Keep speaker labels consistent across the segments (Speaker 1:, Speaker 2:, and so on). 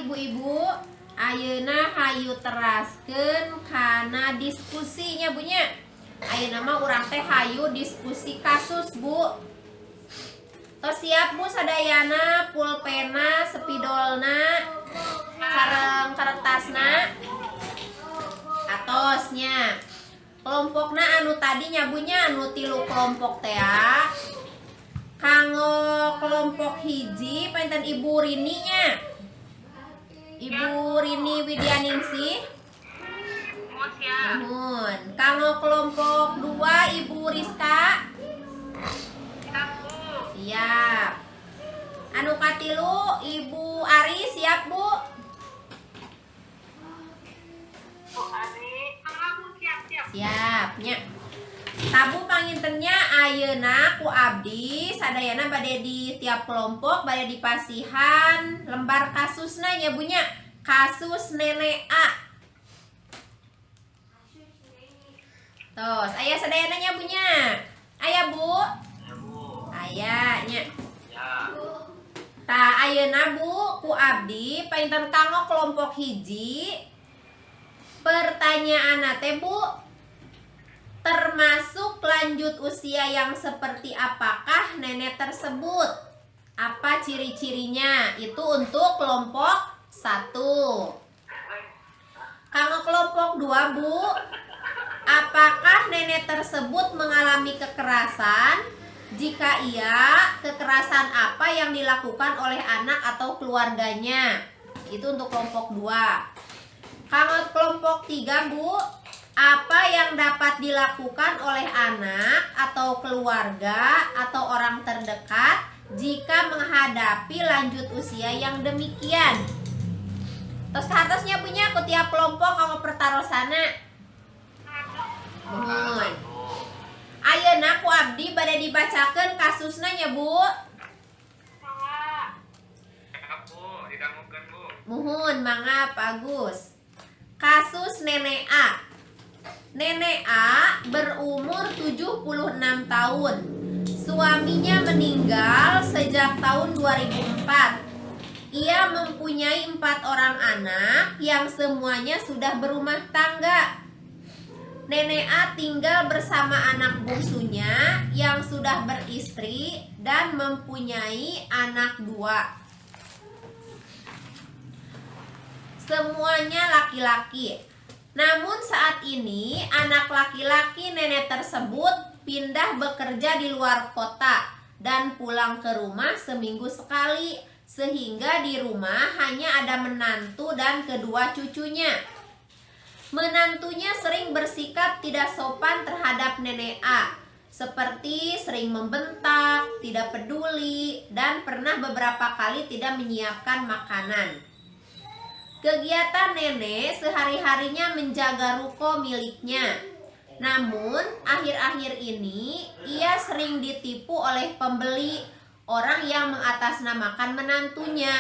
Speaker 1: ibu-ibu, ayeuna hayu teraskeun kana diskusinya bunya. Ayeuna mah urang teh hayu diskusi kasus, Bu. Tos siap Bu sadayana pulpena, spidolna, sareng kertasna. Atosnya. Kelompokna anu tadi nyabunya anu 3 kelompok teh ya. Kanggo kelompok hiji panten Ibu Rini nya. Ibu Rini Widyaningsih. Nuhun. Kanggo kelompok 2 Ibu Rizka. Siap. Anu katilu Ibu Ari siap Bu? Siap nya. Tabu pangintennya ayeuna ku abdi sadayana bade di tiap kelompok bade dipasihan lembar kasusna nya bunya. Kasus Nenek A. Tos, aya sadayana nya bunya. Aya Bu? Aya nya. Tah ayeuna Bu ku abdi painten kanggo kelompok hiji. Pertanyaan teh Bu, termasuk lanjut usia yang seperti apakah nenek tersebut? Apa ciri-cirinya? Itu untuk kelompok 1. Kanggo kelompok 2 Bu, apakah nenek tersebut mengalami kekerasan? Jika iya, kekerasan apa yang dilakukan oleh anak atau keluarganya? Itu untuk kelompok 2. Kanggo kelompok 3 Bu, apa yang dapat dilakukan oleh anak atau keluarga atau orang terdekat jika menghadapi lanjut usia yang demikian? Terus ke atasnya punya ku tiap kelompok kanggo pertarosana. Mohon. Ayeuna ku abdi bade dibacakeun kasusna nya Bu. Mohon mangga Pak Agus. Kasus Nenek A. Nenek A berumur 76 tahun. Suaminya meninggal sejak tahun 2004. Ia mempunyai 4 orang anak yang semuanya sudah berumah tangga. Nenek A tinggal bersama anak bungsunya yang sudah beristri dan mempunyai anak 2. Semuanya laki-laki. Namun saat ini anak laki-laki nenek tersebut pindah bekerja di luar kota dan pulang ke rumah seminggu sekali, sehingga di rumah hanya ada menantu dan kedua cucunya. Menantunya sering bersikap tidak sopan terhadap nenek A, seperti sering membentak, tidak peduli, dan pernah beberapa kali tidak menyiapkan makanan. Kegiatan nenek sehari-harinya menjaga ruko miliknya. Namun, akhir-akhir ini ia sering ditipu oleh pembeli, orang yang mengatasnamakan menantunya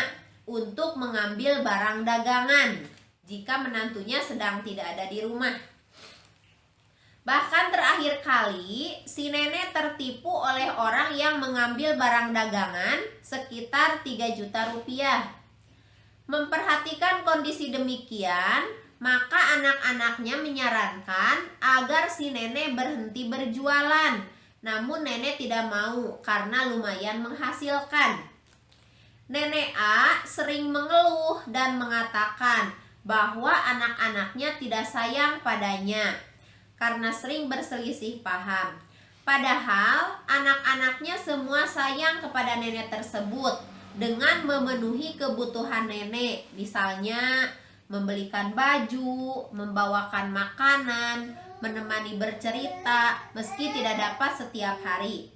Speaker 1: untuk mengambil barang dagangan jika menantunya sedang tidak ada di rumah. Bahkan terakhir kali, si nenek tertipu oleh orang yang mengambil barang dagangan sekitar 3 juta rupiah. Memperhatikan kondisi demikian, maka anak-anaknya menyarankan agar si nenek berhenti berjualan. Namun nenek tidak mau karena lumayan menghasilkan. Nenek A sering mengeluh dan mengatakan bahwa anak-anaknya tidak sayang padanya karena sering berselisih paham. Padahal anak-anaknya semua sayang kepada nenek tersebut dengan memenuhi kebutuhan nenek, misalnya membelikan baju, membawakan makanan, menemani bercerita meski tidak dapat setiap hari.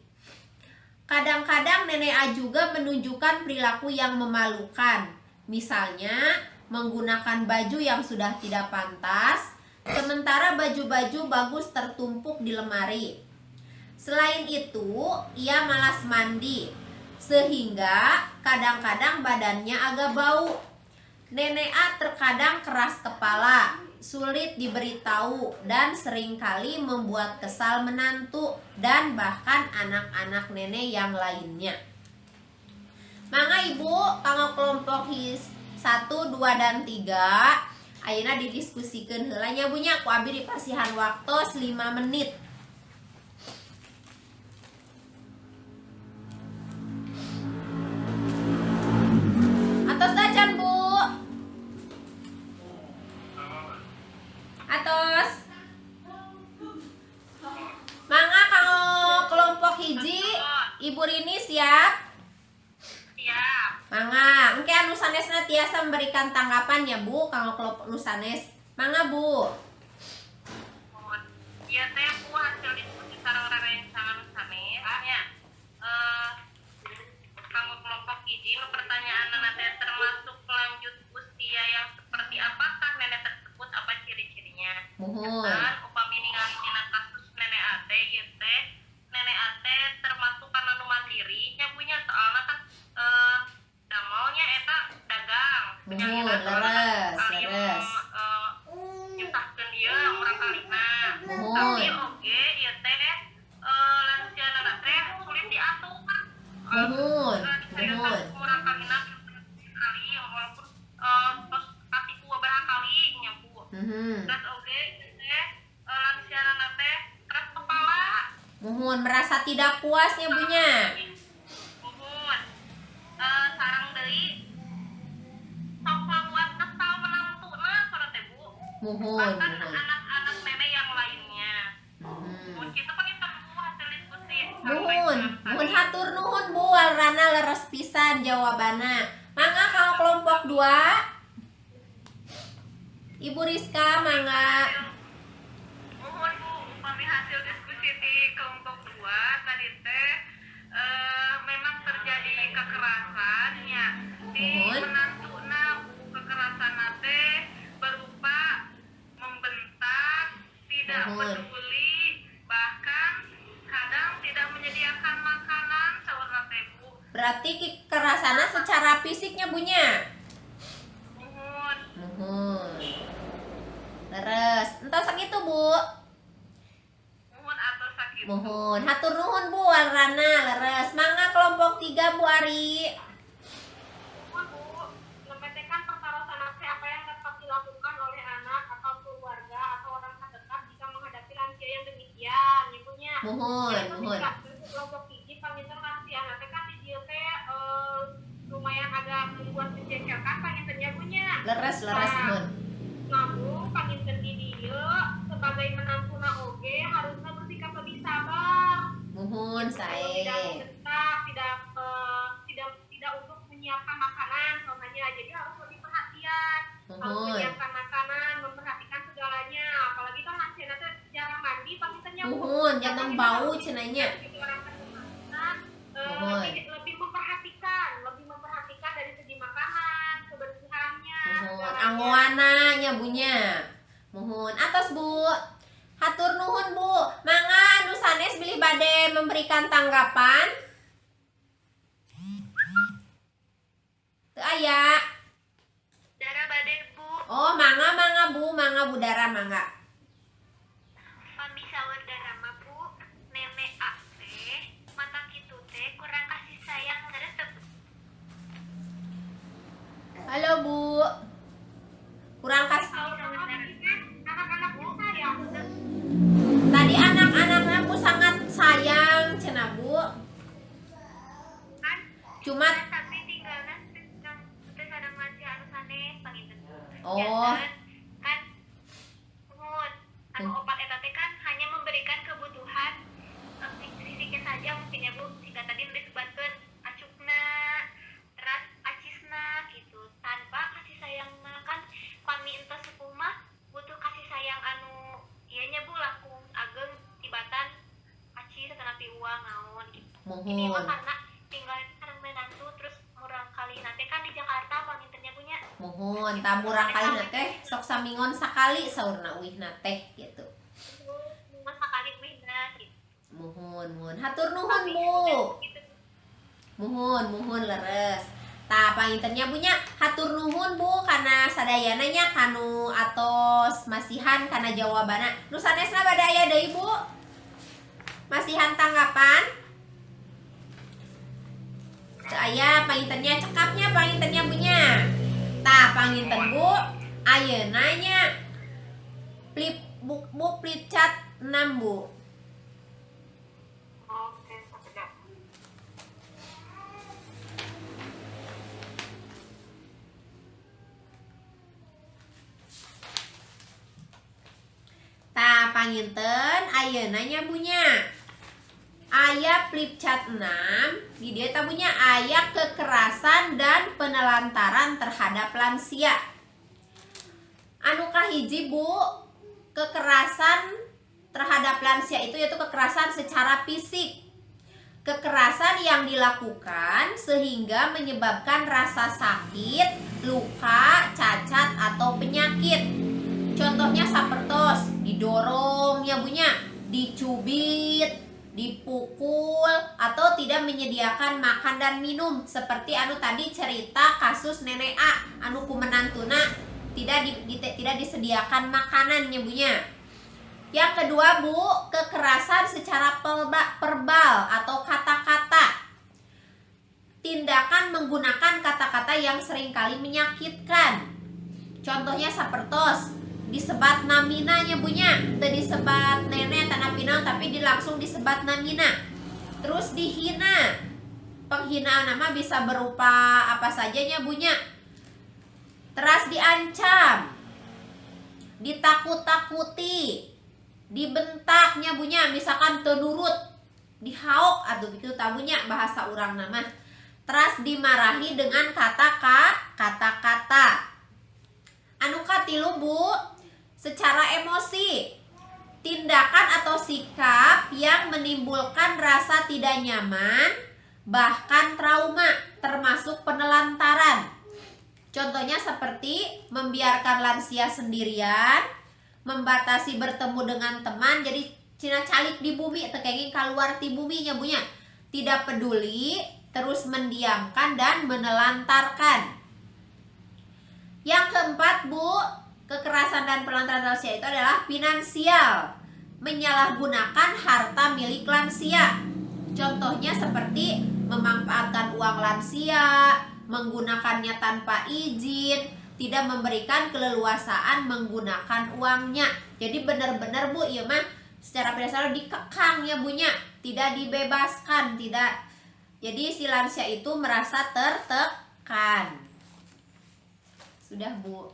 Speaker 1: Kadang-kadang nenek A juga menunjukkan perilaku yang memalukan, misalnya menggunakan baju yang sudah tidak pantas, sementara baju-baju bagus tertumpuk di lemari. Selain itu, ia malas mandi, sehingga kadang-kadang badannya agak bau. Nenek A terkadang keras kepala, sulit diberitahu, dan seringkali membuat kesal menantu dan bahkan anak-anak nenek yang lainnya. Mangga Ibu, kanggo kelompok 1 1, 2, dan 3 ayeuna didiskusikeun heula nya Bu nya. Ku abdi dipasihan waktos 5 menit. Atos dacan Bu. Atos. Mangga kanggo kelompok hiji Ibu Rini siap?
Speaker 2: Siap.
Speaker 1: Mangga, engke anu sanesna tiasa memberikan tanggapan ya Bu kanggo kelompok nu sanes. Mangga Bu.
Speaker 2: Ieu teh Bu hasil diskusi sareng rerencangan sanes nya. Kanggo kelompok hiji nu pertanyaanna teh termasuk lanjut usia yang seperti apakah nenek tersebut, apa ciri-cirinya?
Speaker 1: Mohon.
Speaker 2: Dan upami ningali dina kasus nenek ate ieu teh nenek ate termasuk kana nu mandiri nya Bu nya, soalna kan damalnya eta dagang.
Speaker 1: Mohon leres.
Speaker 2: Nyusahkeun ieu urang kalina.
Speaker 1: Mohon.
Speaker 2: Tapi oge ieu teh lansiana teh sulit diatur.
Speaker 1: Mohon.
Speaker 2: Urang kalina kali walaupun tos kasih ku beberapa kali nya Bu. Terus oge teh lansiana teh keras kepala.
Speaker 1: Mohon merasa tidak puasnya Bu nya.
Speaker 2: Mohon. Sareng deui sok buat kesal menantuna sana teh Bu.
Speaker 1: Mohon.
Speaker 2: Bahkan anak-anak nenek yang lainnya. Mun kita kan itu hasil diskusi.
Speaker 1: Mohon hatur nuhun Bu warana leres pisan jawabana. Mangga kanggo kelompok 2 Ibu Rizka mangga.
Speaker 2: Mohon Bu, upami hasil diskusi di kelompok 2 tadi teh memang terjadi kekerasan ya di menantuna Bu. Kekerasan teh berupa membentak, tidak peduli, bahkan kadang tidak menyediakan makanan saurna teh Bu.
Speaker 1: Berarti kekerasannya secara fisiknya Bu nya.
Speaker 2: Mohon
Speaker 1: Leres. Entah sakitu Bu.
Speaker 2: mohon atau sakit.
Speaker 1: Mohon hatur nuhun Bu warana leres. Mangga kelompok 3 Bu Ari.
Speaker 2: Mohon Bu, mempetekan perkarasan apa yang dapat dilakukan oleh anak atau keluarga atau orang terdekat jika menghadapi lansia yang demikian, ibunya.
Speaker 1: Mohon.
Speaker 2: Kelompok hiji panginten lansia anak kan di dieu teh lumayan agak membuat menjengkelkan pangintennya punya.
Speaker 1: Leres mohon.
Speaker 2: Namun panginten di dieu sebagai menantuna oge harusnya bersikap lebih sabar.
Speaker 1: Mohon sae.
Speaker 2: Tidak untuk menyiapkan makanan soalnya, jadi harus lebih perhatian. Harus menyiapkan makanan, memperhatikan segalanya. Apalagi kan lansia teh jarang mandi pangintennya.
Speaker 1: Mohon jangan bau cenanya.
Speaker 2: Lebih memperhatikan dari segi makanan, kebersihannya.
Speaker 1: Mohon anggoana nya bunya. Mohon atas Bu. Hatur nuhun Bu. Mangga anu sanes bilih bade memberikan tanggapan. Teu aya.
Speaker 2: Dara bade Bu.
Speaker 1: Oh, mangga Bu, mangga Budara mangga.
Speaker 2: Pami sawer dara mah Bu, nenek ate mata kitu teh kurang kasih sayang resep.
Speaker 1: Halo Bu. Kurang kasih.
Speaker 2: Anak-anaknya sayang.
Speaker 1: Tadi anak-anaknya Bu sangat sayang cenah Bu.
Speaker 2: Kan?
Speaker 1: Cuma
Speaker 2: Tapi tinggalna teh sadang lansia anu sanes panginten.
Speaker 1: oh,
Speaker 2: Kan mohon anu obat eta teh kan hanya memberikan kebutuhan fisiknya saja mungkin ya Bu. Jika tadi udah disebutkan acukna, teras acisna gitu. Tanpa kasih sayangna kan pami enta sepuh mah butuh kasih sayang anu ieu nya Bu langkung ageng tibatan acis tanapi uang naon gitu. Ini mah
Speaker 1: mohon.
Speaker 2: karena tinggal sareng menantu terus murang kali nanti kan di Jakarta pangintennya punya.
Speaker 1: Mohon tamurang kalina teh sok samingon sakali saurna uihna teh gitu.
Speaker 2: Masa kali wihna gitu.
Speaker 1: Mohon. Hatur nuhun Bu. Mohon leres. Tah pangintennya Bu nya hatur nuhun Bu kana sadayana nya kanu atos masihan kana jawabana. Nu sanesna bade aya deui Bu. Masihan tanggapan. Teu aya pangintennya cekapnya pangintennya Bu nya. Tah panginten Bu, ayeuna nya Bu flip chart 6 Bu.
Speaker 2: Oke, sakedap.
Speaker 1: Tah panginten ayeuna nya bunya. Aya flip chart 6 di dia tabunya aya kekerasan dan penelantaran terhadap lansia. Anu kahiji Bu, kekerasan terhadap lansia itu yaitu kekerasan secara fisik. Kekerasan yang dilakukan sehingga menyebabkan rasa sakit, luka, cacat atau penyakit. Contohnya sapertos, didorong ya bunya, dicubit, dipukul, atau tidak menyediakan makan dan minum seperti anu tadi cerita kasus nenek A anu ku menantuna tidak disediakan makanannya bunya. Yang kedua Bu, kekerasan secara verbal atau kata-kata. Tindakan menggunakan kata-kata yang seringkali menyakitkan. Contohnya sapertos, disebat namina nya bunya, teu disebat nenek tanah pinang tapi langsung disebat namina. Terus dihina. Penghinaan nama bisa berupa apa saja nya bunya. Terus diancam, ditakut-takuti, dibentaknya bunya, misalkan teu nurut, dihaok atau gitu tabunya bahasa urang nama. Terus dimarahi dengan kata-kata. Anu katilu Bu, secara emosi, tindakan atau sikap yang menimbulkan rasa tidak nyaman, bahkan trauma, termasuk penelantaran. Contohnya seperti membiarkan lansia sendirian, membatasi bertemu dengan teman, jadi cina calik di bumi, tekenging keluar di buminya bunya, tidak peduli, terus mendiamkan dan menelantarkan. Yang keempat Bu, kekerasan dan penelantaran lansia itu adalah finansial, menyalahgunakan harta milik lansia. Contohnya seperti memanfaatkan uang lansia, menggunakannya tanpa izin, tidak memberikan keleluasaan menggunakan uangnya. Jadi benar-benar Bu, iya mah secara berdasar dikekang ya bunya, tidak dibebaskan, tidak. Jadi si lansia itu merasa tertekan. Sudah Bu.